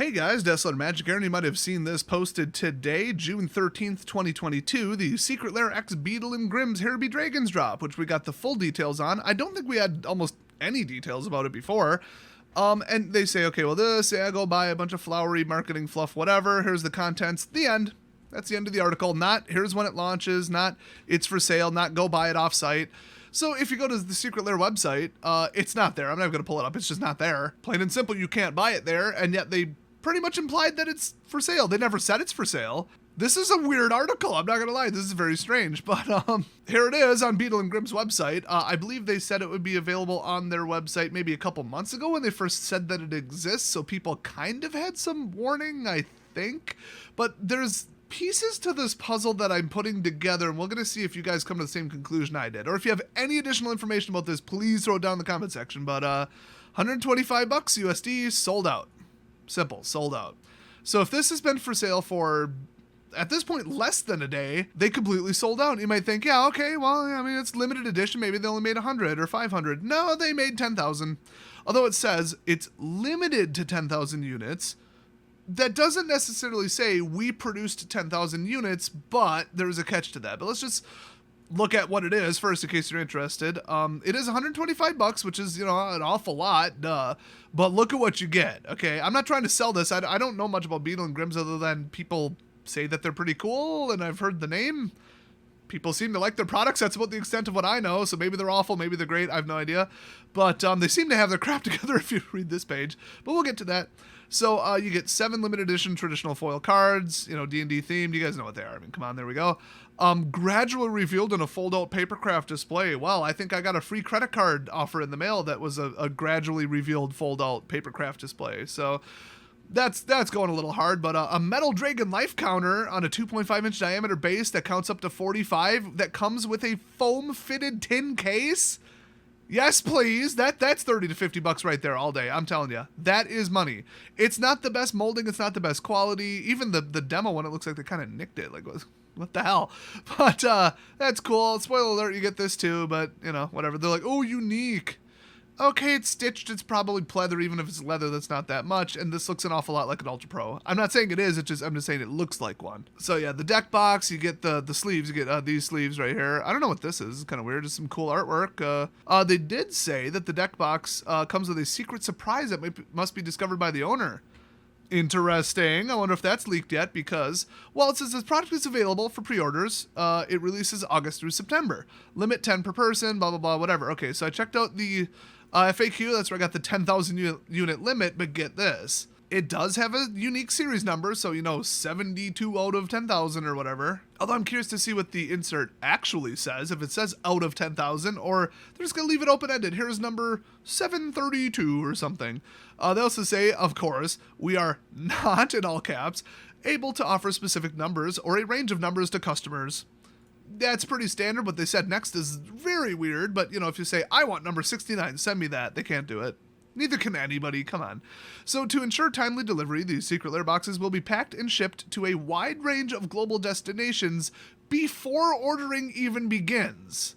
Hey guys, Desolate Magic here, and you might have seen this posted today, June 13th, 2022, the Secret Lair X Beetle and Grimm's Hairby Dragons drop, which we got the full details on. I don't think we had almost any details about it before. And they say, okay, well go buy a bunch of flowery marketing fluff, whatever, here's the contents, the end. That's the end of the article. Not, here's when it launches, not, it's for sale, not, go buy it offsite. So if you go to the Secret Lair website, it's not there. I'm not going to pull it up. It's just not there. Plain and simple, you can't buy it there, and yet they pretty much implied that it's for sale. They never said it's for sale. This is a weird article. I'm not going to lie. This is very strange. But here it is on Beetle and Grimm's website. I believe they said it would be available on their website maybe a couple months ago when they first said that it exists. So people kind of had some warning, I think. But there's pieces to this puzzle that I'm putting together, and we're going to see if you guys come to the same conclusion I did. Or if you have any additional information about this, please throw it down in the comment section. But $125 USD, sold out. Simple, sold out. So if this has been for sale for, at this point, less than a day, they completely sold out. You might think, yeah, okay, well, I mean, it's limited edition. Maybe they only made 100 or 500. No, they made 10,000. Although it says it's limited to 10,000 units, that doesn't necessarily say we produced 10,000 units, but there's a catch to that. But let's just look at what it is first, in case you're interested. It is $125, which is, you know, an awful lot, duh. But look at what you get, okay? I'm not trying to sell this. I don't know much about Beetle and Grimm's other than people say that they're pretty cool, and I've heard the name. People seem to like their products. That's about the extent of what I know. So maybe they're awful, maybe they're great. I have no idea. But they seem to have their crap together if you read this page. But we'll get to that. So you get 7 limited edition traditional foil cards, you know, D&D themed. You guys know what they are. I mean, come on, there we go. Gradually revealed in a fold-out papercraft display. Well, I think I got a free credit card offer in the mail that was a gradually revealed fold-out papercraft display. So that's going a little hard, but a metal dragon life counter on a 2.5-inch diameter base that counts up to 45 that comes with a foam-fitted tin case. Yes, please. That's 30 to 50 bucks right there all day. I'm telling you, that is money. It's not the best molding. It's not the best quality. Even the demo one, it looks like they kind of nicked it. Like, what the hell? But that's cool. Spoiler alert, you get this too, but, you know, whatever. They're like, oh, unique. Okay, it's stitched. It's probably pleather, even if it's leather. That's not that much. And this looks an awful lot like an Ultra Pro. I'm not saying it is. I'm just saying it looks like one. So yeah, the deck box. You get the sleeves. You get these sleeves right here. I don't know what this is. It's kind of weird. Just some cool artwork. They did say that the deck box comes with a secret surprise that must be discovered by the owner. Interesting. I wonder if that's leaked yet because, well, it says this product is available for pre-orders. It releases August through September. Limit 10 per person, blah, blah, blah, whatever. Okay, so I checked out the FAQ. That's where I got the 10,000 unit limit, but get this. It does have a unique series number, so, you know, 72 out of 10,000 or whatever. Although I'm curious to see what the insert actually says, if it says out of 10,000, or they're just going to leave it open-ended. Here's number 732 or something. They also say, of course, we are not, in all caps, able to offer specific numbers or a range of numbers to customers. That's pretty standard. What they said next is very weird, but, you know, if you say, I want number 69, send me that, they can't do it. Neither can anybody, come on. So to ensure timely delivery, these Secret Lair boxes will be packed and shipped to a wide range of global destinations before ordering even begins.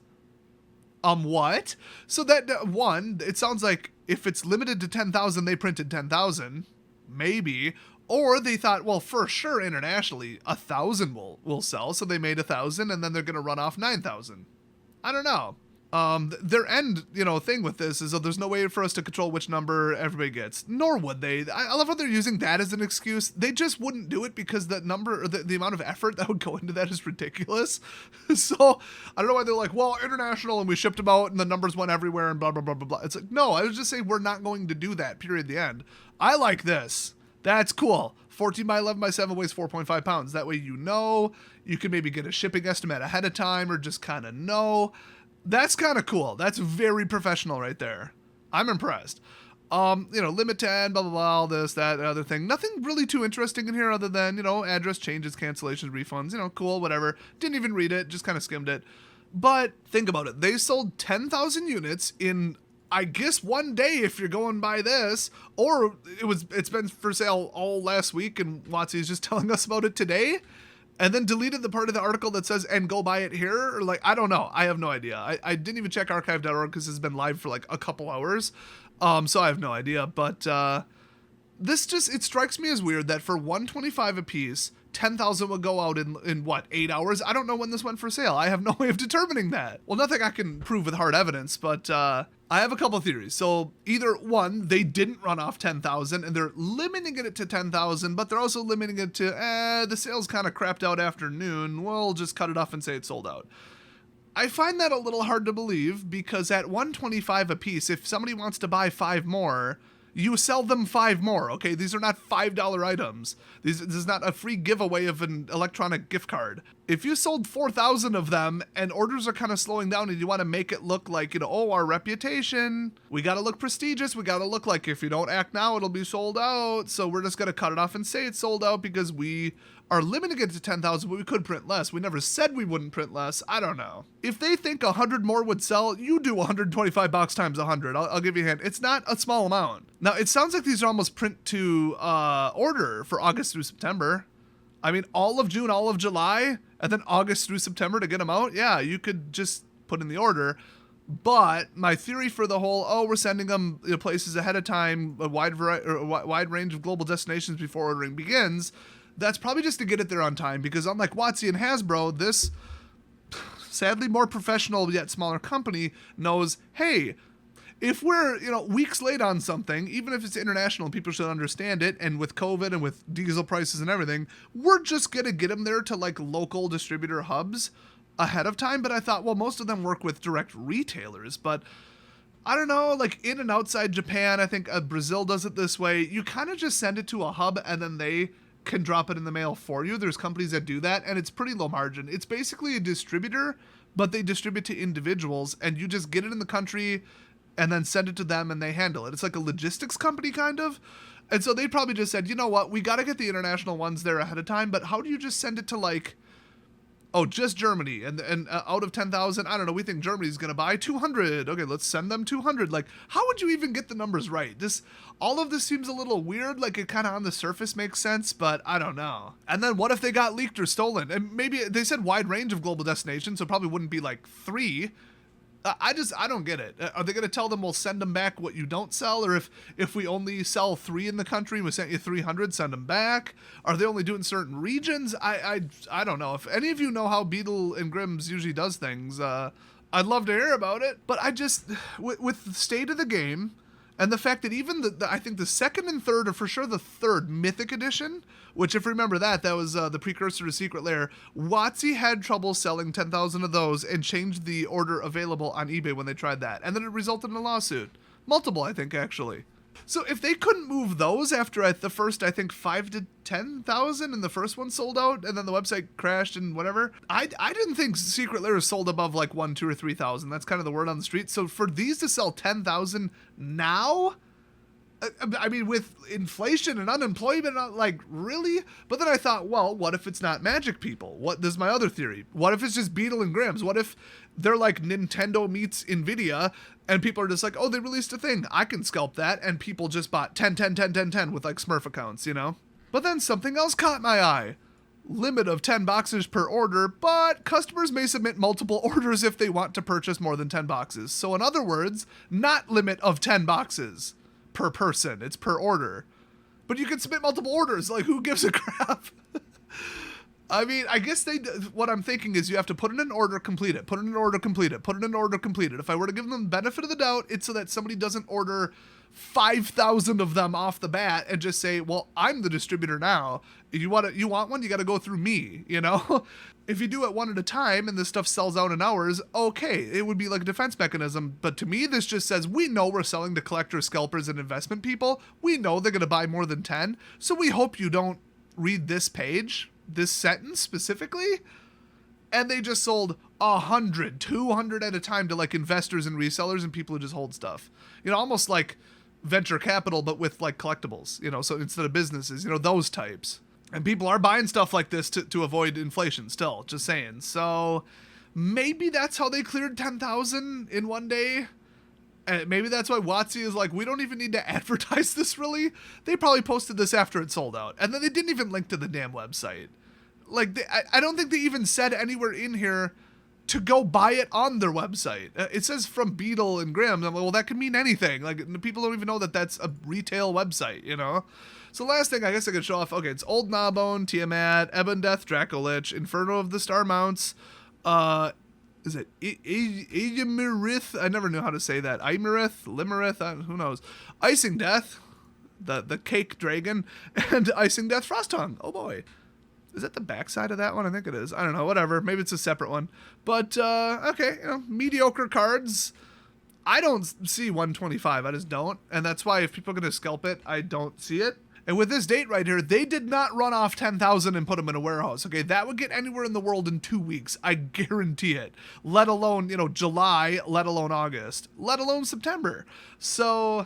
What? So that, one, it sounds like if it's limited to 10,000, they printed 10,000. Maybe. Or they thought, well, for sure, internationally, 1,000 will sell, so they made 1,000, and then they're going to run off 9,000. I don't know. Their end, you know, thing with this is that there's no way for us to control which number everybody gets. Nor would they. I love how they're using that as an excuse. They just wouldn't do it because the number, or the amount of effort that would go into that is ridiculous. So I don't know why they're like, well, international, and we shipped them out, and the numbers went everywhere, and blah, blah, blah, blah, blah. It's like, no, I was just saying we're not going to do that, period, the end. I like this. That's cool. 14 by 11 by 7 weighs 4.5 pounds. That way you know. You can maybe get a shipping estimate ahead of time or just kind of know. That's kind of cool. That's very professional right there. I'm impressed. You know, limit 10, blah, blah, blah, all this, that, other thing. Nothing really too interesting in here other than, you know, address changes, cancellations, refunds, you know, cool, whatever. Didn't even read it, just kind of skimmed it. But think about it. They sold 10,000 units in, I guess, one day if you're going by this, or it's been for sale all last week and WOTC is just telling us about it today. And then deleted the part of the article that says, and go buy it here, or like, I don't know. I have no idea. I didn't even check archive.org because it's been live for like a couple hours. So I have no idea, but It strikes me as weird that for $125 a piece, 10,000 would go out in what, 8 hours? I don't know when this went for sale. I have no way of determining that. Well, nothing I can prove with hard evidence, but I have a couple of theories. So either one, they didn't run off 10,000 and they're limiting it to 10,000, but they're also limiting it to, the sales kind of crapped out after noon. We'll just cut it off and say it's sold out. I find that a little hard to believe because at $125 a piece, if somebody wants to buy 5 more, you sell them 5 more, okay? These are not $5 items. This is not a free giveaway of an electronic gift card. If you sold 4,000 of them and orders are kind of slowing down and you want to make it look like, our reputation, we got to look prestigious. We got to look like if you don't act now, it'll be sold out. So we're just going to cut it off and say it's sold out because we are limiting it to 10,000, but we could print less. We never said we wouldn't print less. I don't know. If they think 100 more would sell, you do 125 bucks times 100. I'll give you a hint. It's not a small amount. Now, it sounds like these are almost print to order for August through September. I mean, all of June, all of July, and then August through September to get them out. Yeah, you could just put in the order. But my theory for the whole, we're sending them places ahead of time, a wide range of global destinations before ordering begins, that's probably just to get it there on time, because unlike WOTC and Hasbro, this sadly more professional yet smaller company knows, hey, if we're weeks late on something, even if it's international and people should understand it, and with COVID and with diesel prices and everything, we're just gonna get them there to like local distributor hubs ahead of time. But I thought, well, most of them work with direct retailers, but I don't know, like in and outside Japan, I think Brazil does it this way. You kind of just send it to a hub and then they can drop it in the mail for you. There's companies that do that, and it's pretty low margin. It's basically a distributor, but they distribute to individuals, and you just get it in the country and then send it to them and they handle it. It's like a logistics company kind of. And so they probably just said, you know what, we got to get the international ones there ahead of time, but how do you just send it to like, just Germany, and out of 10,000, I don't know, we think Germany's going to buy 200. Okay, let's send them 200. Like, how would you even get the numbers right? All of this seems a little weird, like it kind of on the surface makes sense, but I don't know. And then what if they got leaked or stolen? And maybe they said wide range of global destinations, so it probably wouldn't be like 3. I don't get it. Are they going to tell them we'll send them back what you don't sell? Or if we only sell 3 in the country, we sent you 300, send them back? Are they only doing certain regions? I don't know. If any of you know how Beadle and Grimm's usually does things, I'd love to hear about it. But I just, with the state of the game, and the fact that even I think the second and third, or for sure the third Mythic Edition, which if you remember that was the precursor to Secret Lair, WOTC had trouble selling 10,000 of those and changed the order available on eBay when they tried that. And then it resulted in a lawsuit. Multiple, I think, actually. So if they couldn't move those after the first, I think 5 to 10,000 and the first one sold out and then the website crashed and whatever, I didn't think Secret Lair was sold above like 1, 2, or 3,000. That's kind of the word on the street. So for these to sell 10,000 now, I mean, with inflation and unemployment, like, really? But then I thought, well, what if it's not Magic people? This is my other theory. What if it's just Beadle and Grimm's? What if they're like Nintendo meets Nvidia and people are just like, they released a thing, I can scalp that, and people just bought 10 with like Smurf accounts, But then something else caught my eye. Limit of 10 boxes per order, but customers may submit multiple orders if they want to purchase more than 10 boxes. So in other words, not limit of 10 boxes per person, it's per order. But you can submit multiple orders, like who gives a crap? I mean, I guess what I'm thinking is you have to put in an order, complete it, put in an order, complete it, put in an order, complete it. If I were to give them the benefit of the doubt, it's so that somebody doesn't order 5,000 of them off the bat and just say, well, I'm the distributor now. If you want one, you got to go through me, If you do it one at a time and this stuff sells out in hours, okay, it would be like a defense mechanism. But to me, this just says, we know we're selling to collectors, scalpers, and investment people. We know they're going to buy more than 10. So we hope you don't read this page, this sentence specifically. And they just sold 100, 200 at a time to like investors and resellers and people who just hold stuff. Almost like venture capital, but with like collectibles, so instead of businesses, those types. And people are buying stuff like this to avoid inflation still, just saying. So maybe that's how they cleared 10,000 in one day. And maybe that's why WOTC is like, we don't even need to advertise this really. They probably posted this after it sold out. And then they didn't even link to the damn website. Like, I don't think they even said anywhere in here to go buy it on their website. It says from Beetle and Grimm. I'm like, well, that could mean anything. Like, people don't even know that that's a retail website, you know? So last thing I guess I could show off, okay, it's Old Gnawbone, Tiamat, Ebon Death, Dracolich, Inferno of the Star Mounts, is it Iyamirith? I never knew how to say that. Iyamirith, Limerith, who knows? Icing Death, the cake dragon, and Icing Death Frosttongue. Oh boy. Is that the backside of that one? I think it is. I don't know, whatever. Maybe it's a separate one. But, okay, you know, mediocre cards. I don't see 125. I just don't. And that's why if people are going to scalp it, I don't see it. And with this date right here, they did not run off 10,000 and put them in a warehouse. Okay, that would get anywhere in the world in 2 weeks. I guarantee it. Let alone, you know, July, let alone August, let alone September. So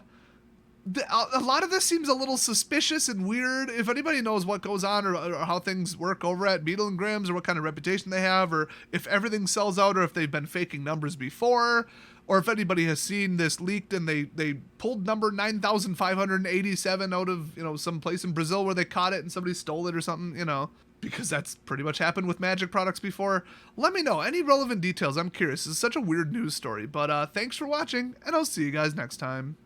a lot of this seems a little suspicious and weird. If anybody knows what goes on or how things work over at Beetle and Grimm's or what kind of reputation they have, or if everything sells out or if they've been faking numbers before, or if anybody has seen this leaked and they pulled number 9,587 out of, you know, some place in Brazil where they caught it and somebody stole it or something, you know, because that's pretty much happened with Magic products before. Let me know any relevant details. I'm curious. This is such a weird news story, but thanks for watching and I'll see you guys next time.